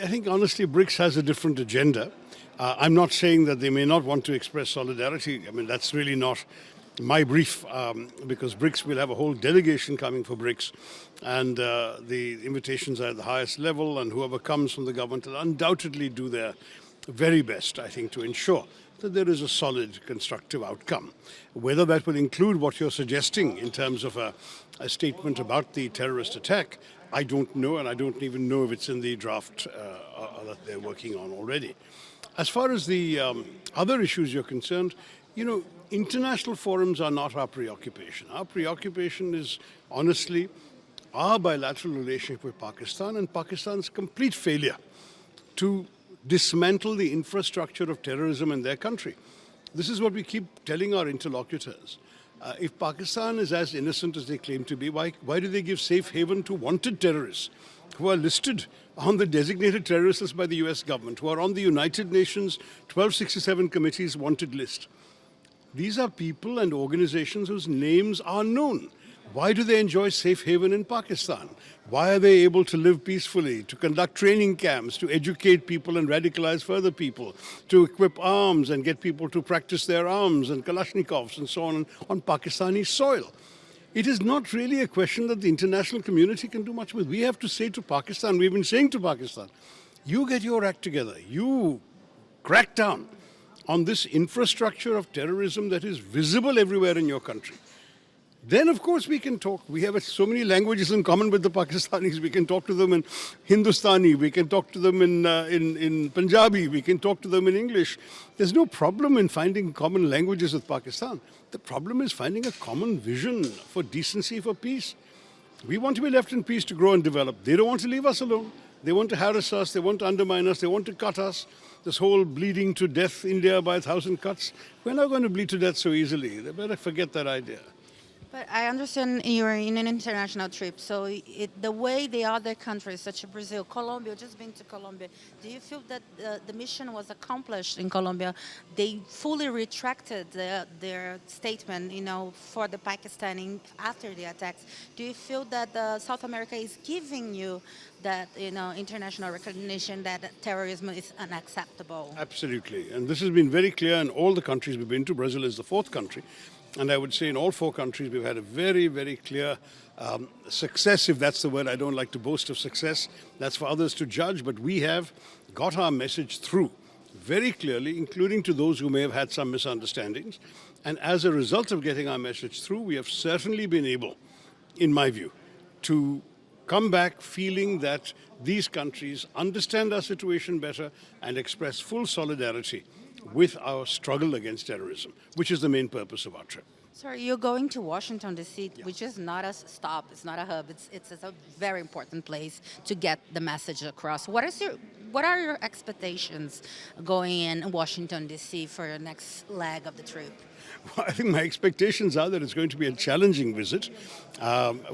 I think honestly BRICS has a different agenda. I'm not saying that they may not want to express solidarity. I mean, that's really not my brief, because BRICS will have a whole delegation coming for BRICS, and the invitations are at the highest level, and whoever comes from the government will undoubtedly do their very best, I think, to ensure that there is a solid, constructive outcome. Whether that will include what you're suggesting in terms of a statement about the terrorist attack, I don't know, and I don't even know if it's in the draft that they're working on already. As far as the other issues you're concerned, international forums are not our preoccupation. Our preoccupation is, honestly, our bilateral relationship with Pakistan and Pakistan's complete failure to dismantle the infrastructure of terrorism in their country. This is what we keep telling our interlocutors. If Pakistan is as innocent as they claim to be, why do they give safe haven to wanted terrorists who are listed on the designated terrorist list by the US government, who are on the United Nations 1267 committee's wanted list? These are people and organizations whose names are known. Why do they enjoy safe haven in Pakistan? Why are they able to live peacefully, to conduct training camps, to educate people and radicalize further people, to equip arms and get people to practice their arms and Kalashnikovs and so on Pakistani soil? It is not really a question that the international community can do much with. We have to say to Pakistan, we've been saying to Pakistan, you get your act together, you crack down on this infrastructure of terrorism that is visible everywhere in your country. Then, of course, we can talk. We have so many languages in common with the Pakistanis. We can talk to them in Hindustani. We can talk to them in Punjabi. We can talk to them in English. There's no problem in finding common languages with Pakistan. The problem is finding a common vision for decency, for peace. We want to be left in peace to grow and develop. They don't want to leave us alone. They want to harass us. They want to undermine us. They want to cut us. This whole bleeding to death, India by 1,000 cuts. We're not going to bleed to death so easily. They better forget that idea. But I understand you're in an international trip, so the way the other countries, such as Brazil, Colombia, just been to Colombia, do you feel that the mission was accomplished in Colombia? They fully retracted their statement, for the Pakistani after the attacks. Do you feel that South America is giving you that, international recognition that terrorism is unacceptable? Absolutely, and this has been very clear in all the countries we've been to. Brazil is the fourth country. And I would say in all four countries, we've had a very, very clear success, if that's the word. I don't like to boast of success. That's for others to judge. But we have got our message through very clearly, including to those who may have had some misunderstandings. And as a result of getting our message through, we have certainly been able, in my view, to come back feeling that these countries understand our situation better and express full solidarity with our struggle against terrorism, which is the main purpose of our trip. Sir, you're going to Washington, D.C., which is not a stop, it's not a hub, it's a very important place to get the message across. What are your expectations going in Washington, D.C. for the next leg of the trip? Well, I think my expectations are that it's going to be a challenging visit.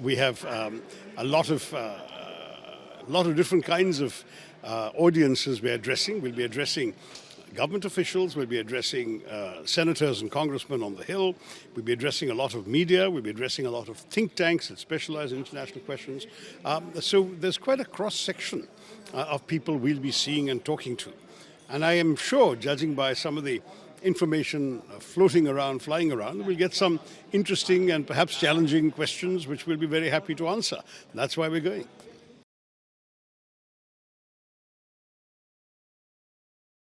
We have a lot of different kinds of audiences we're addressing. We'll be addressing government officials, we'll be addressing senators and congressmen on the Hill, we'll be addressing a lot of media, we'll be addressing a lot of think tanks that specialize in international questions. So there's quite a cross-section of people we'll be seeing and talking to. And I am sure, judging by some of the information floating around, flying around, we'll get some interesting and perhaps challenging questions which we'll be very happy to answer. That's why we're going.